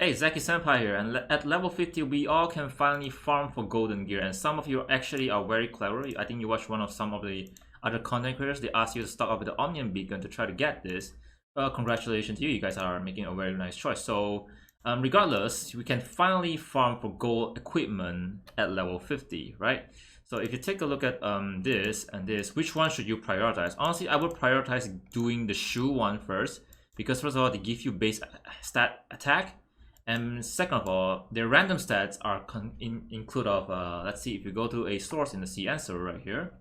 Hey, Zackie-Senpai here, and at level 50 we all can finally farm for golden gear, and some of you actually are very clever. I think you watched one of some of the other content creators. They asked you to stock up with the Omnium Beacon to try to get this. Well, congratulations to you, you guys are making a very nice choice. So regardless, we can finally farm for gold equipment at level 50, right? So if you take a look at this and this, which one should you prioritize? Honestly, I would prioritize doing the shoe one first, because first of all, they give you base stat attack. And second of all, their random stats are include of, let's see, if you go to a source in the CN server right here,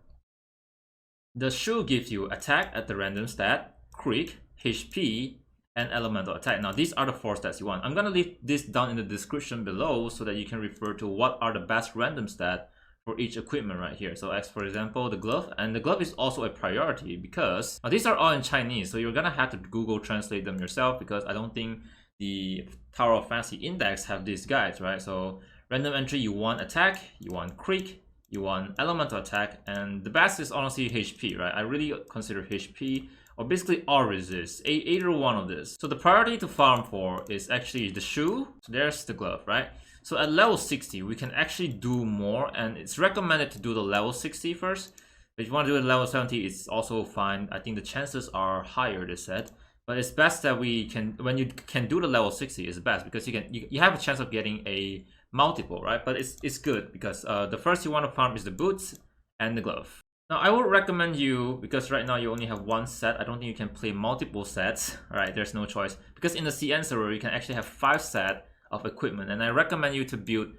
the shoe gives you attack at the random stat, crit, HP, and elemental attack. Now these are the 4 stats you want. I'm gonna leave this down in the description below so that you can refer to what are the best random stat for each equipment right here. So as for example, the glove, and the glove is also a priority because these are all in Chinese, so you're gonna have to Google translate them yourself, because I don't think the Tower of Fantasy Index have these guides, right? So random entry, you want attack, you want crit, you want elemental attack, and the best is honestly HP, right? I really consider HP, or basically all resist, either one of this. So the priority to farm for is actually the shoe. So there's the glove, right? So at level 60, we can actually do more, and it's recommended to do the level 60 first. If you want to do it level 70, it's also fine. I think the chances are higher, they said. But it's best that we can, when you can do the level 60 is best, because you have a chance of getting a multiple, right? But it's good because the first you want to farm is the boots and the glove. Now I would recommend you, because right now you only have 1 set, I don't think you can play multiple sets, right? There's no choice, because in the CN server you can actually have 5 sets of equipment, and I recommend you to build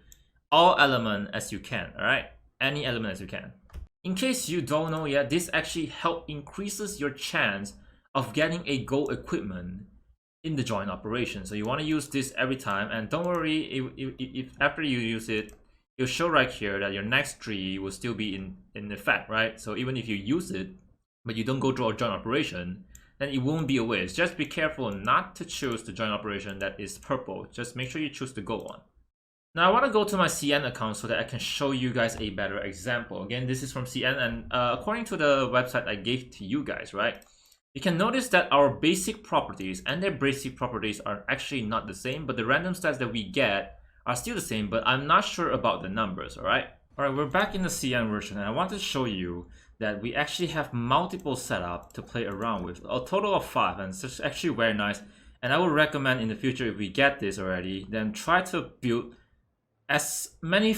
all element as you can, alright? Any element as you can. In case you don't know yet, this actually increases your chance of getting a gold equipment in the joint operation. So you want to use this every time, and don't worry, if after you use it, it'll show right here that your next tree will still be in effect, right? So even if you use it but you don't go through a joint operation, then it won't be a waste. Just be careful not to choose the joint operation that is purple. Just make sure you choose the gold one. Now I want to go to my CN account so that I can show you guys a better example. Again, this is from CN, and according to the website I gave to you guys, right? You can notice that our basic properties and their basic properties are actually not the same, but the random stats that we get are still the same, but I'm not sure about the numbers, alright? Alright, we're back in the CN version, and I want to show you that we actually have multiple setup to play around with, a total of 5, and it's actually very nice. And I would recommend in the future, if we get this already, then try to build as many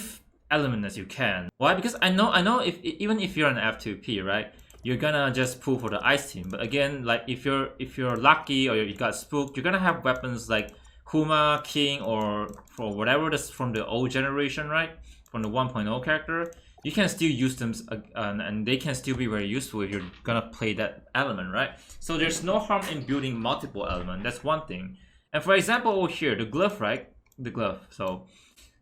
elements as you can. Why? Because I know even if you're an F2P, right? You're gonna just pull for the ice team. But again, like if you're lucky or you got spooked, you're gonna have weapons like Kuma, King, or for whatever that's from the old generation, right? From the 1.0 character, you can still use them, and they can still be very useful if you're gonna play that element, right? So there's no harm in building multiple elements. That's one thing. And for example, over here, the glove, right? The glove. So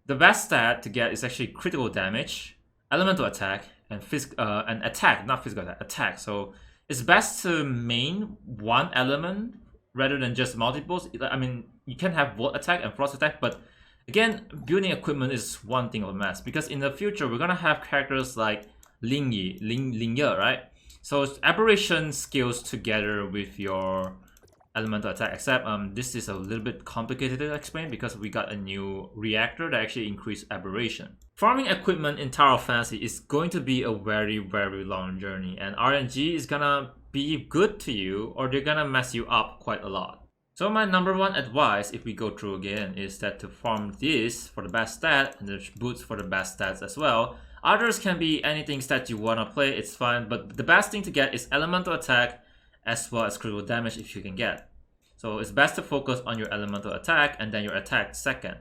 the best stat to get is actually critical damage, elemental attack, and attack, not physical attack. So it's best to main one element rather than just multiples. I mean, you can have volt attack and frost attack, but again, building equipment is one thing of a mess, because in the future we're gonna have characters like Ling Ye, right? So aberration skills together with your elemental attack, except this is a little bit complicated to explain because we got a new reactor that actually increased aberration. Farming equipment in Tower of Fantasy is going to be a very long journey, and RNG is gonna be good to you, or they're gonna mess you up quite a lot. So my number 1 advice, if we go through again, is that to farm this for the best stat and the boots for the best stats as well. Others can be anything that you wanna play, it's fine, but the best thing to get is elemental attack as well as critical damage if you can get. So it's best to focus on your elemental attack and then your attack second.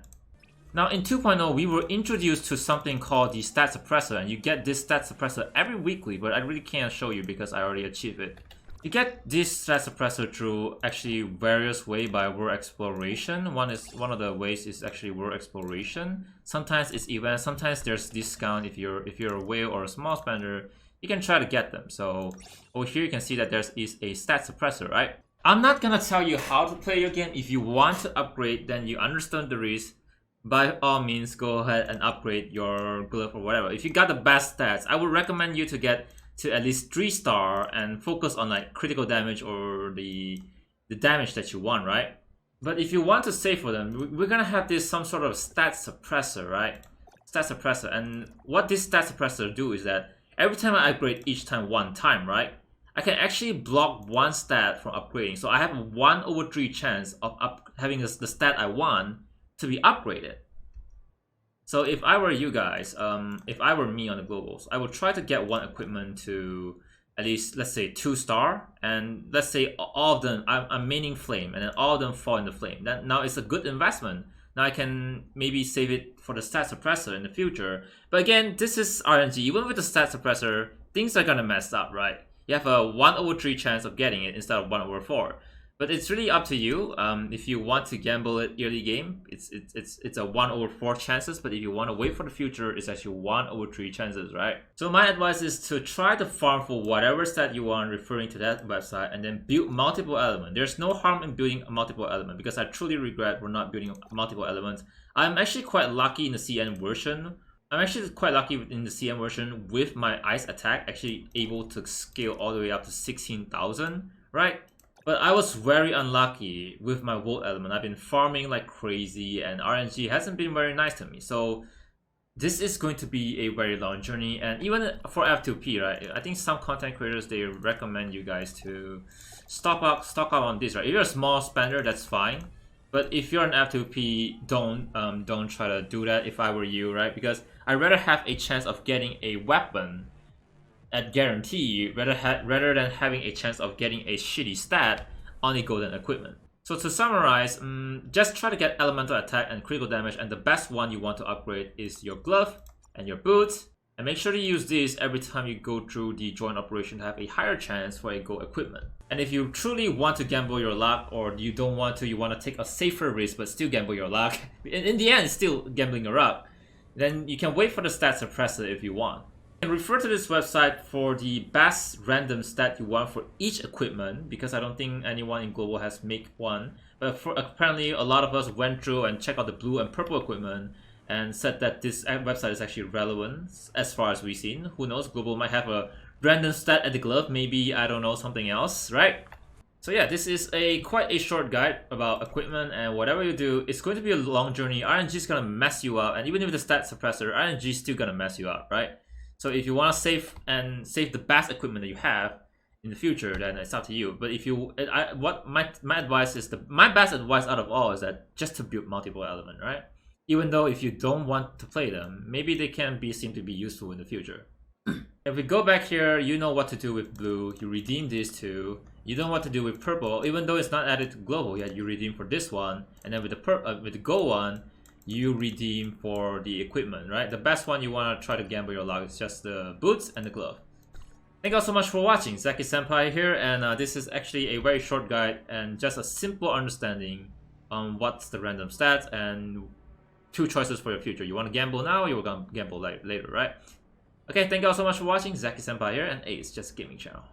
Now in 2.0 we were introduced to something called the stat suppressor, and you get this stat suppressor every weekly, but I really can't show you because I already achieved it. You get this stat suppressor through actually various ways by world exploration. One of the ways is actually world exploration. Sometimes it's events, sometimes there's discount if you're a whale or a small spender. You can try to get them. So over here you can see that there is a stat suppressor, right? I'm not gonna tell you how to play your game. If you want to upgrade, then you understand the risk. By all means, go ahead and upgrade your glove or whatever. If you got the best stats, I would recommend you to get to at least 3-star and focus on like critical damage or the damage that you want, right? But if you want to save for them, we're gonna have this some sort of stat suppressor, right? Stat suppressor, and what this stat suppressor do is that every time I upgrade each time one time, right? I can actually block one stat from upgrading. So I have a 1/3 chance of having the stat I want to be upgraded. So if I were you guys, if I were me on the globals, I would try to get one equipment to at least, let's say 2-star, and let's say all of them, I'm maining flame, and then all of them fall in the flame. That now it's a good investment. Now I can maybe save it for the stat suppressor in the future. But again, this is RNG. Even with the stat suppressor, things are gonna mess up, right? You have a 1/3 chance of getting it instead of 1/4. But it's really up to you. If you want to gamble it early game, it's a 1/4 chances. But if you want to wait for the future, it's actually 1/3 chances, right? So my advice is to try to farm for whatever stat you want, referring to that website, and then build multiple elements. There's no harm in building a multiple element, because I truly regret we're not building multiple elements. I'm actually quite lucky in the CN version. I'm actually quite lucky in the CM version with my ice attack, actually able to scale all the way up to 16,000, right? But I was very unlucky with my Volt element. I've been farming like crazy, and RNG hasn't been very nice to me. So this is going to be a very long journey, and even for F2P, right? I think some content creators, they recommend you guys to stock up on this, right? If you're a small spender, that's fine. But if you're an F2P, don't try to do that if I were you, right? Because I'd rather have a chance of getting a weapon at guarantee rather than having a chance of getting a shitty stat on a golden equipment. So to summarize, just try to get elemental attack and critical damage, and the best one you want to upgrade is your glove and your boots. And make sure to use these every time you go through the joint operation to have a higher chance for a gold equipment. And if you truly want to gamble your luck, or you don't want to, you want to take a safer risk but still gamble your luck, in the end it's still gambling your luck, then you can wait for the stat suppressor if you want. And refer to this website for the best random stat you want for each equipment, because I don't think anyone in global has made one. But apparently a lot of us went through and checked out the blue and purple equipment and said that this website is actually relevant as far as we've seen. Who knows, global might have a random stat at the glove, maybe, I don't know, something else, right? So yeah, this is quite a short guide about equipment, and whatever you do, it's going to be a long journey. RNG is gonna mess you up, and even with the stat suppressor, RNG is still gonna mess you up, right? So if you want to save the best equipment that you have in the future, then it's up to you. But if you, my advice is, my best advice out of all is that just to build multiple element, right? Even though if you don't want to play them, maybe they can seem to be useful in the future. If we go back here, you know what to do with blue. You redeem these two. You know what to do with purple, even though it's not added to global yet. You redeem for this one, and then with the gold one, you redeem for the equipment, right? The best one you want to try to gamble your luck is just the boots and the glove. Thank you all so much for watching. Zackie-Senpai here, and this is actually a very short guide and just a simple understanding on what's the random stats and 2 choices for your future. You want to gamble now, or you want to gamble later, right? Okay, thank you all so much for watching. Zackie-Senpai here, and it's just a gaming channel.